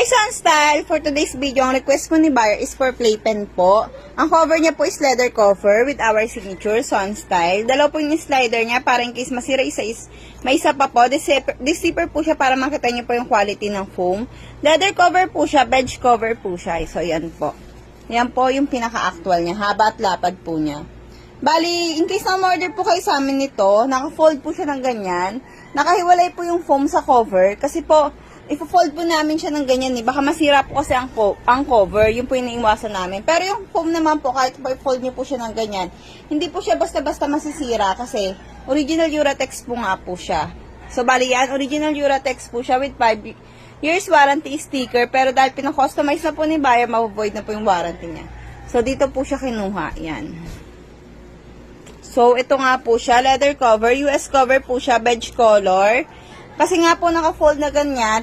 Hi Sunstyle! For today's video, ang request po ni buyer is for playpen po. Ang cover niya po is leather cover with our signature Sunstyle. Dalawa po yung slider niya para in case masira isa is may isa pa po. This zipper po siya para makita niyo po yung quality ng foam. Leather cover po siya, bench cover po siya. So yan po. Yan po yung pinaka-actual niya. Haba at lapad po niya. Bali, in case na order po kayo sa amin nito, naka-fold po siya ng ganyan. Nakahiwalay po yung foam sa cover. Kasi po, i-fold po namin siya ng ganyan eh. Baka masira po kasi ang cover. Yun po yung naiwasan namin. Pero yung foam naman po, kahit po i-fold niyo po siya ng ganyan, hindi po siya basta-basta masisira kasi original Uratex po nga po siya. So, bali yan, original Uratex po siya with 5 years warranty sticker. Pero dahil pinakustomize na po ni buyer, ma-void na po yung warranty niya. So, dito po siya kinuha. Yan. So, ito nga po siya, leather cover, US cover po siya, beige color. Kasi nga po naka-fold na ganyan,